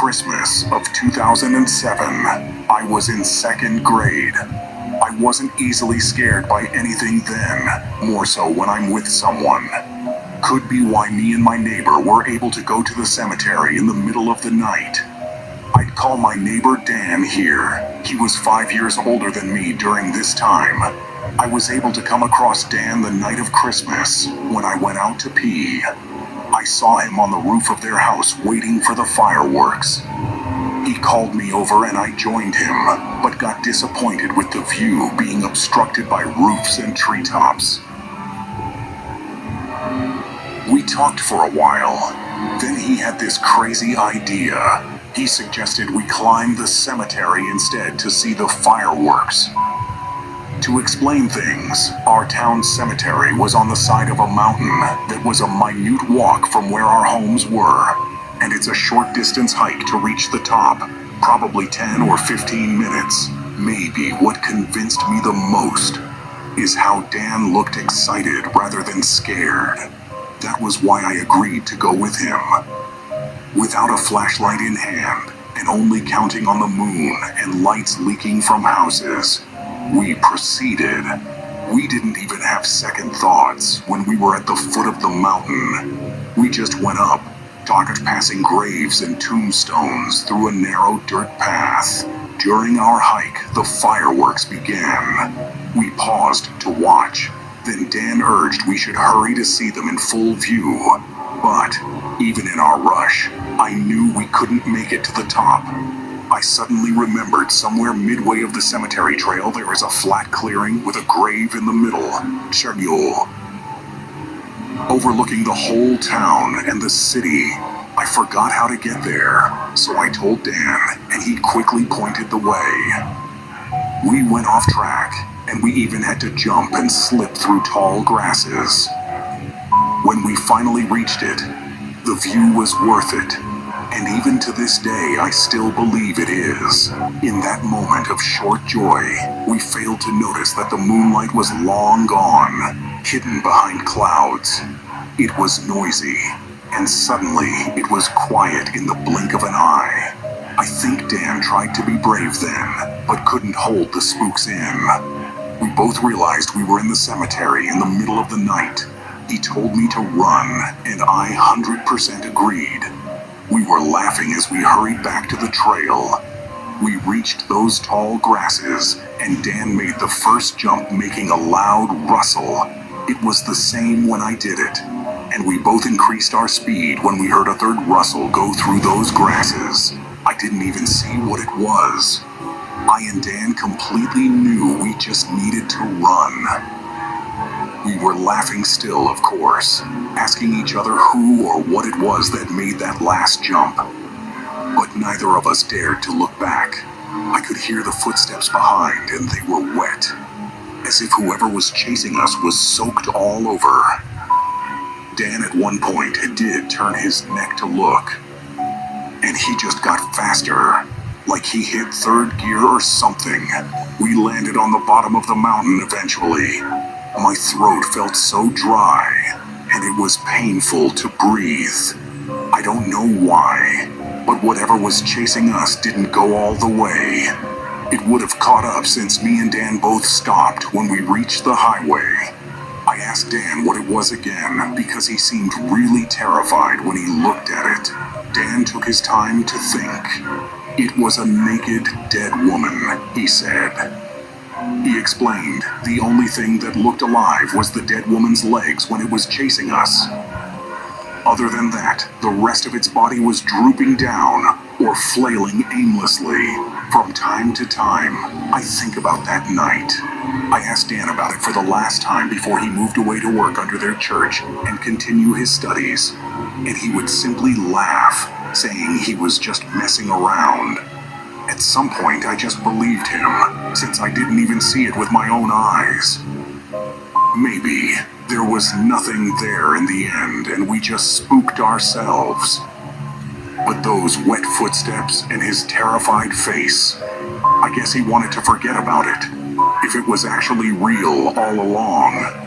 Christmas of 2007. I was in second grade. I wasn't easily scared by anything then, more so when I'm with someone. Could be why me and my neighbor were able to go to the cemetery in the middle of the night. I'd call my neighbor Dan here. He was 5 years older than me during this time. I was able to come across Dan the night of Christmas when I went out to pee. I saw him on the roof of their house waiting for the fireworks. He called me over and I joined him, but got disappointed with the view being obstructed by roofs and treetops. We talked for a while. Then he had this crazy idea. He suggested we climb the cemetery instead to see the fireworks. To explain things, our town cemetery was on the side of a mountain that was a minute walk from where our homes were, and it's a short distance hike to reach the top, probably 10 or 15 minutes. Maybe what convinced me the most is how Dan looked excited rather than scared. That was why I agreed to go with him. Without a flashlight in hand, and only counting on the moon and lights leaking from houses, we proceeded. We didn't even have second thoughts when we were at the foot of the mountain. We just went up, talked passing graves and tombstones through a narrow dirt path. During our hike, the fireworks began. We paused to watch. Then Dan urged we should hurry to see them in full view. But even in our rush, I knew we couldn't make it to the top. I suddenly remembered somewhere midway of the cemetery trail there is a flat clearing with a grave in the middle, Chergyol, overlooking the whole town and the city. I forgot how to get there, so I told Dan, and he quickly pointed the way. We went off track, and we even had to jump and slip through tall grasses. When we finally reached it, the view was worth it. And even to this day, I still believe it is. In that moment of short joy, we failed to notice that the moonlight was long gone, hidden behind clouds. It was noisy, and suddenly it was quiet in the blink of an eye. I think Dan tried to be brave then, but couldn't hold the spooks in. We both realized we were in the cemetery in the middle of the night. He told me to run, and I 100% agreed. We were laughing as we hurried back to the trail. We reached those tall grasses, and Dan made the first jump, making a loud rustle. It was the same when I did it, and we both increased our speed when we heard a third rustle go through those grasses. I didn't even see what it was. I and Dan completely knew we just needed to run. We were laughing still, of course, asking each other who or what it was that made that last jump. But neither of us dared to look back. I could hear the footsteps behind, and they were wet, as if whoever was chasing us was soaked all over. Dan at one point did turn his neck to look, and he just got faster, like he hit third gear or something. We landed on the bottom of the mountain eventually. My throat felt so dry, and it was painful to breathe. I don't know why, but whatever was chasing us didn't go all the way. It would have caught up since me and Dan both stopped when we reached the highway. I asked Dan what it was again, because he seemed really terrified when he looked at it. Dan took his time to think. It was a naked, dead woman, he said. He explained the only thing that looked alive was the dead woman's legs when it was chasing us. Other than that, the rest of its body was drooping down or flailing aimlessly. From time to time, I think about that night. I asked Dan about it for the last time before he moved away to work under their church and continue his studies, and he would simply laugh, saying he was just messing around. At some point, I just believed him, since I didn't even see it with my own eyes. Maybe there was nothing there in the end, and we just spooked ourselves. But those wet footsteps and his terrified face, I guess he wanted to forget about it, if it was actually real all along.